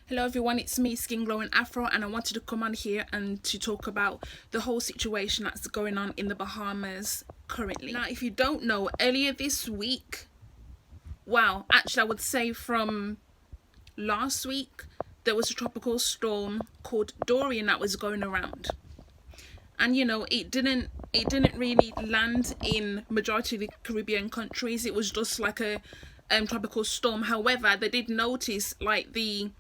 Hello everyone, it's me, Skin Glowing Afro, and I wanted to come on here and to talk about the whole situation that's going on in the Bahamas currently. Now, if you don't know, earlier this week, well, actually I would say from last week, there was a tropical storm called Dorian that was going around. And you know, it didn't really land in majority of the Caribbean countries. It was just like a tropical storm. However, they did notice, like, the,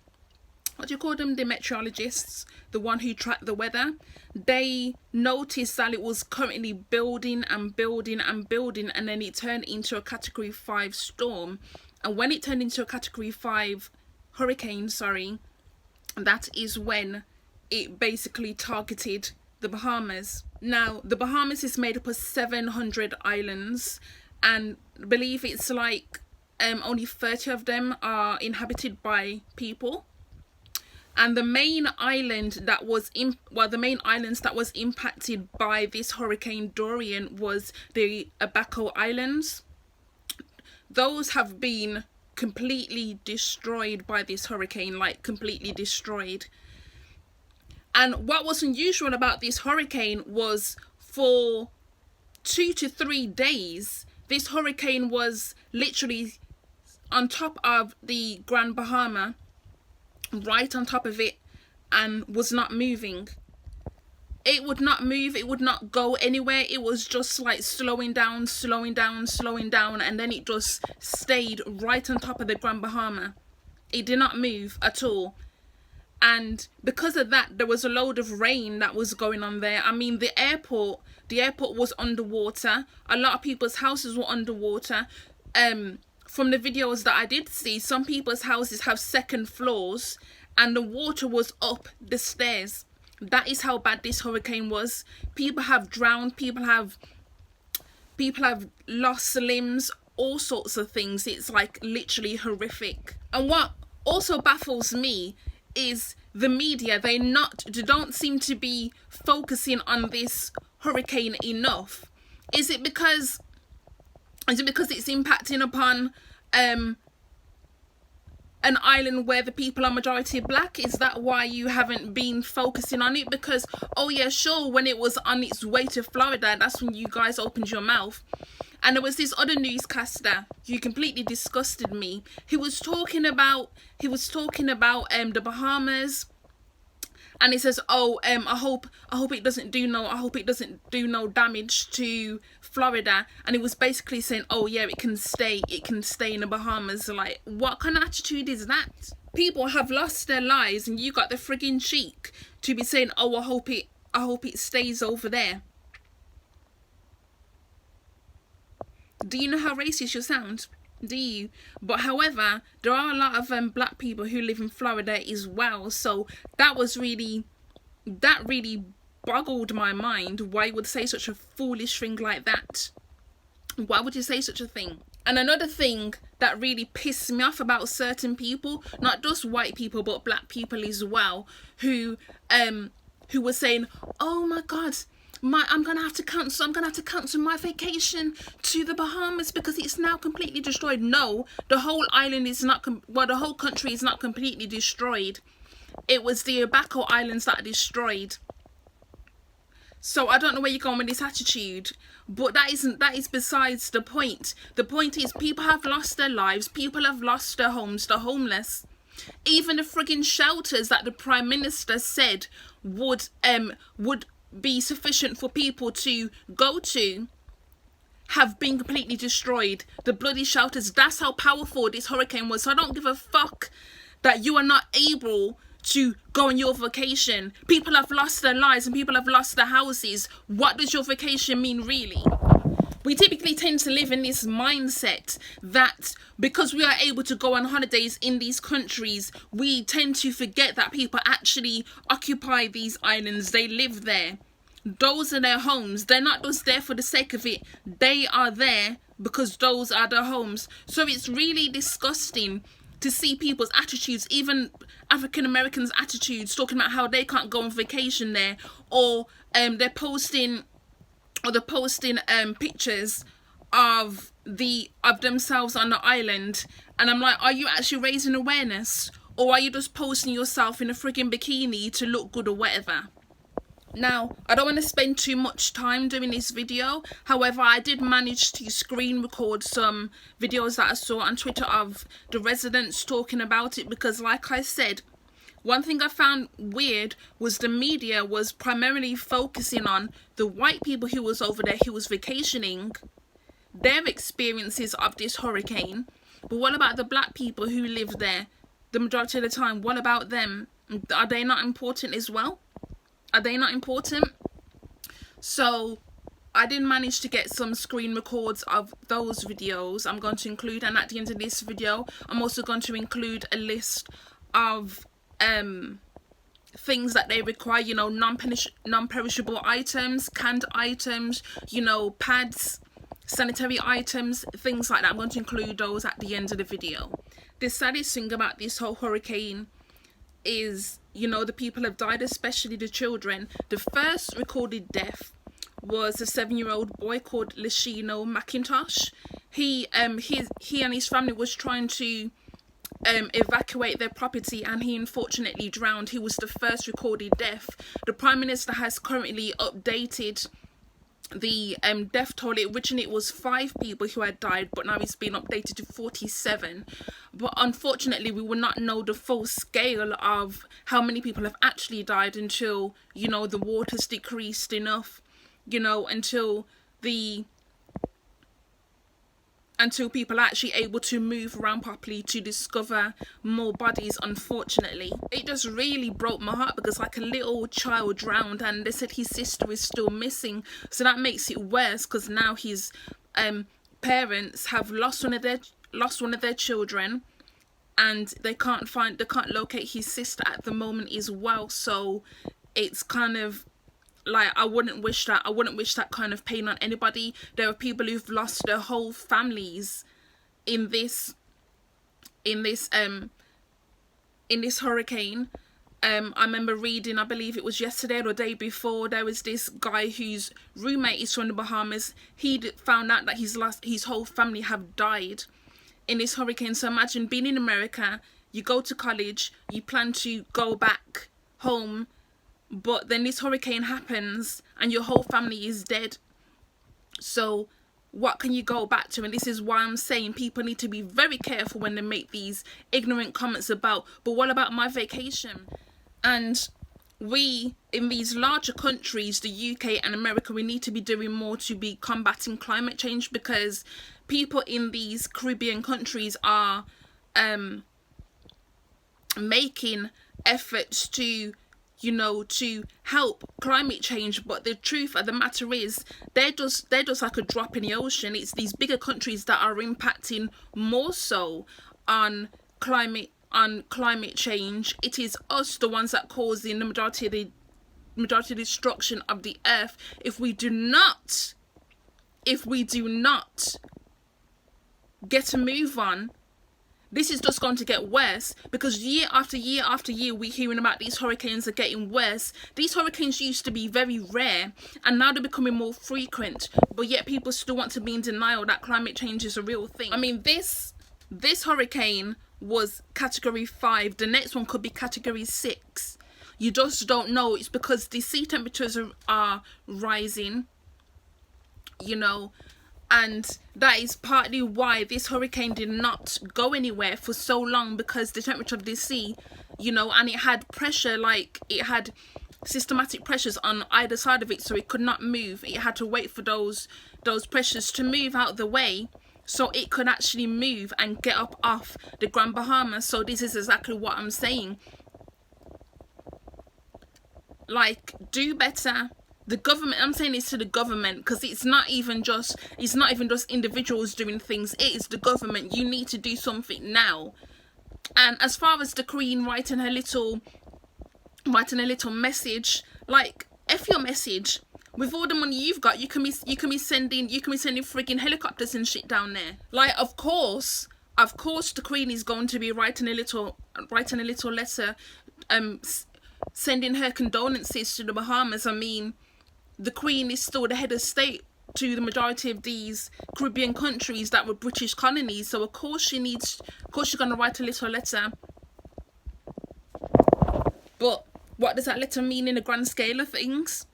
what do you call them, the meteorologists, the one who track the weather, they noticed that it was currently building and building and building, and then it turned into a category 5 storm. And when it turned into a category 5 hurricane, that is when it basically targeted the Bahamas. Now, the Bahamas is made up of 700 islands, and I believe it's like only 30 of them are inhabited by people. And the main island that was the main islands that was impacted by this Hurricane Dorian was the Abaco Islands. Those have been completely destroyed by this hurricane, like completely destroyed. And what was unusual about this hurricane was, for 2 to 3 days, this hurricane was literally on top of the Grand Bahama, right on top of it, and was not moving. It would not move, it would not go anywhere. It was just like slowing down, and then it just stayed right on top of the Grand Bahama. It did not move at all. And because of that, there was a load of rain that was going on there. I mean, the airport was underwater. A lot of people's houses were underwater. From the videos that I did see, some people's houses have second floors and the water was up the stairs. That is how bad this hurricane was. People have drowned, people have lost limbs, all sorts of things. It's like literally horrific. And what also baffles me is the media. They don't seem to be focusing on this hurricane enough. Is it because it's impacting upon an island where the people are majority black? Is that why you haven't been focusing on it? Because, oh yeah, sure, when it was on its way to Florida, that's when you guys opened your mouth. And there was this other newscaster who completely disgusted me. He was talking about the Bahamas. And he says, "Oh, I hope it doesn't do no damage to Florida." And he was basically saying, "Oh yeah, it can stay in the Bahamas." Like, what kind of attitude is that? People have lost their lives, and you got the frigging cheek to be saying, "Oh, I hope it stays over there." Do you know how racist you sound? Do you? But however, there are a lot of black people who live in Florida as well, so that really boggled my mind. Why you would say such a foolish thing like that? Why would you say such a thing? And another thing that really pissed me off about certain people, not just white people but black people as well, who were saying, "Oh my God, I'm gonna have to cancel my vacation to the Bahamas because it's now completely destroyed." No, the whole island is not, the whole country is not completely destroyed. It was the Abaco Islands that are destroyed. So I don't know where you're going with this attitude, but that is besides the point. The point is, people have lost their lives, people have lost their homes, the homeless. Even the friggin' shelters that the Prime Minister said would be sufficient for people to go to have been completely destroyed. The bloody shelters. That's how powerful this hurricane was. So I don't give a fuck that you are not able to go on your vacation. People have lost their lives and people have lost their houses. What does your vacation mean, really? We typically tend to live in this mindset that because we are able to go on holidays in these countries, we tend to forget that people actually occupy these islands. They live there. Those are their homes. They're not just there for the sake of it. They are there because those are their homes. So it's really disgusting to see people's attitudes, even African Americans' attitudes, talking about how they can't go on vacation there, or they're posting pictures of themselves on the island, and I'm like, are you actually raising awareness? Or are you just posting yourself in a frigging bikini to look good or whatever? Now, I don't want to spend too much time doing this video. However, I did manage to screen record some videos that I saw on Twitter of the residents talking about it, because like I said, one thing I found weird was the media was primarily focusing on the white people who was over there, who was vacationing, their experiences of this hurricane. But what about the black people who live there the majority of the time? What about them? Are they not important as well? Are they not important? So I did manage to get some screen records of those videos I'm going to include, and at the end of this video I'm also going to include a list of things that they require, you know, non-perishable items, canned items, you know, pads, sanitary items, things like that. I'm going to include those at the end of the video. The saddest thing about this whole hurricane is, you know, the people have died, especially the children. The first recorded death was a 7-year-old boy called Lashino McIntosh. He and his family was trying to evacuate their property, and he unfortunately drowned. He was the first recorded death. The Prime Minister has currently updated the death toll. Originally it was 5 people who had died, but now it's been updated to 47. But unfortunately we will not know the full scale of how many people have actually died until, you know, the water's decreased enough, you know, until people are actually able to move around properly to discover more bodies. Unfortunately, it just really broke my heart, because like a little child drowned and they said his sister is still missing. So that makes it worse, because now his parents have lost one of their children, and they can't locate his sister at the moment as well. So it's kind of like, I wouldn't wish that kind of pain on anybody. There are people who've lost their whole families in this hurricane. I remember reading, I believe it was yesterday or the day before, there was this guy whose roommate is from the Bahamas. He found out that his whole family have died in this hurricane. So imagine being in America, you go to college, you plan to go back home, but then this hurricane happens and your whole family is dead. So what can you go back to? And this is why I'm saying people need to be very careful when they make these ignorant comments about, but what about my vacation? And we, in these larger countries, the UK and America, we need to be doing more to be combating climate change, because people in these Caribbean countries are making efforts to, you know, to help climate change. But the truth of the matter is, they're just like a drop in the ocean. It's these bigger countries that are impacting more so on climate change. It is us, the ones that causing the majority of destruction of the earth. If we do not get a move on, this is just going to get worse, because year after year after year we're hearing about these hurricanes are getting worse. These hurricanes used to be very rare, and now they're becoming more frequent, but yet people still want to be in denial that climate change is a real thing. I mean, this hurricane was category 5. The next one could be category 6. You just don't know. It's because the sea temperatures are rising, you know, and that is partly why this hurricane did not go anywhere for so long, because the temperature of the sea, you know, and it had pressure, like it had systematic pressures on either side of it, so it could not move. It had to wait for those pressures to move out of the way so it could actually move and get up off the Grand Bahamas. So this is exactly what I'm saying. Like, do better. The government, I'm saying this to the government, because it's not even just individuals doing things. It is the government. You need to do something now. And as far as the Queen writing a little message, like, F your message. With all the money you've got, you can be sending frigging helicopters and shit down there. Like, of course the Queen is going to be writing a little letter, sending her condolences to the Bahamas. I mean, the Queen is still the head of state to the majority of these Caribbean countries that were British colonies. So of course she's gonna write a little letter But what does that letter mean in the grand scale of things?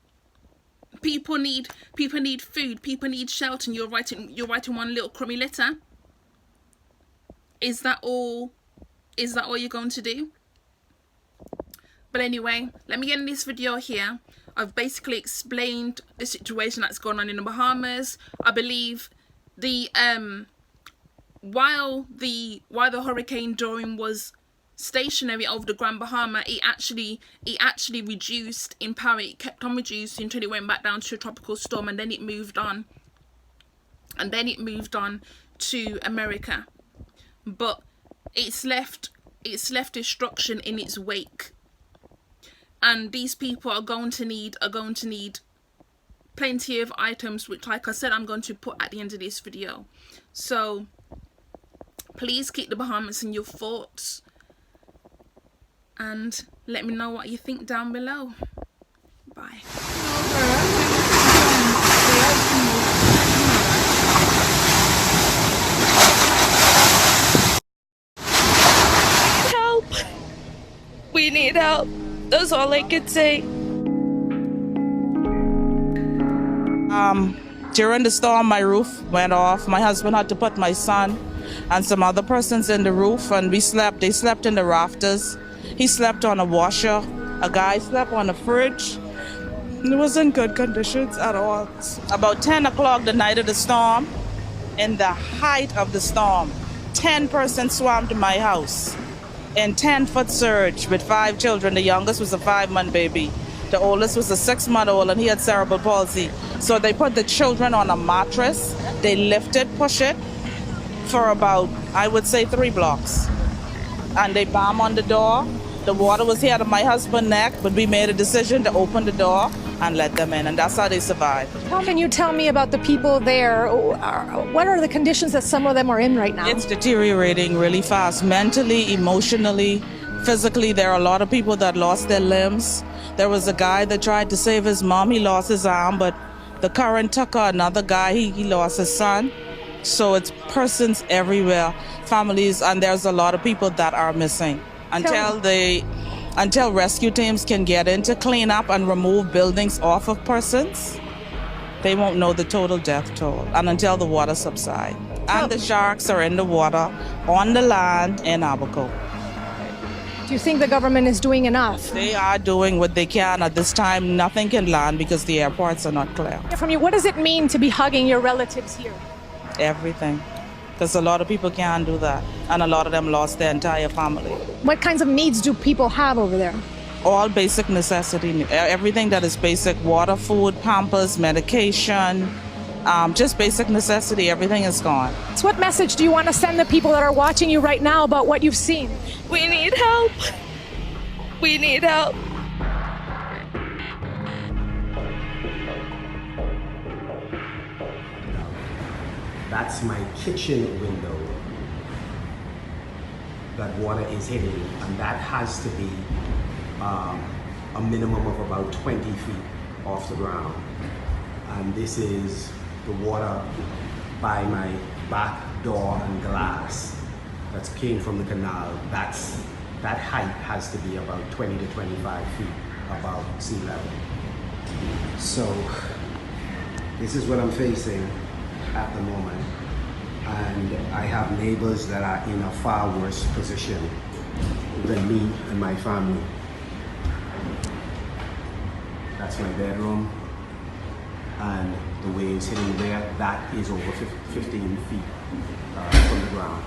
People need food, people need shelter, and you're writing one little crummy letter. Is that all you're going to do? But anyway, let me end this video here. I've basically explained the situation that's going on in the Bahamas. I believe the while the Hurricane Dorian was stationary over the Grand Bahama, it actually reduced in power. It kept on reducing until it went back down to a tropical storm, and then it moved on. And then it moved on to America. But it's left destruction in its wake. And these people are going to need plenty of items, which, like I said, I'm going to put at the end of this video. So please keep the Bahamas in your thoughts, and let me know what you think down below. Bye. Help! We need help. That's all I could say. During the storm, my roof went off. My husband had to put my son and some other persons in the roof, and they slept in the rafters. He slept on a washer. A guy slept on a fridge. It was in good conditions at all. About 10 o'clock the night of the storm, in the height of the storm, 10 persons swam to my house in 10-foot surge with 5 children. The youngest was a 5-month baby. The oldest was a 6-month-old, and he had cerebral palsy. So they put the children on a mattress. They lifted, push it for about, I would say, 3 blocks. And they banged on the door. The water was here to my husband's neck, but we made a decision to open the door and let them in, and that's how they survived. Can you tell me about the people there? What are the conditions that some of them are in right now? It's deteriorating really fast, mentally, emotionally, physically. There are a lot of people that lost their limbs. There was a guy that tried to save his mom. He lost his arm, but the current took another guy. He lost his son. So it's persons everywhere, families, and there's a lot of people that are missing. Until rescue teams can get in to clean up and remove buildings off of persons, they won't know the total death toll, and until the water subsides. And the sharks are in the water, on the land in Abaco. Do you think the government is doing enough? They are doing what they can. At this time, nothing can land because the airports are not clear. From you, what does it mean to be hugging your relatives here? Everything. Because a lot of people can't do that, and a lot of them lost their entire family. What kinds of needs do people have over there? All basic necessity, everything that is basic: water, food, pampers, medication, just basic necessity. Everything is gone. So what message do you want to send the people that are watching you right now about what you've seen? We need help. We need help. That's my kitchen window that water is hitting, and that has to be a minimum of about 20 feet off the ground. And this is the water by my back door and glass that came from the canal. That height has to be about 20 to 25 feet above sea level. So this is what I'm facing at the moment, and I have neighbors that are in a far worse position than me and my family. That's my bedroom, and the way it's hitting there, that is over 15 feet from the ground.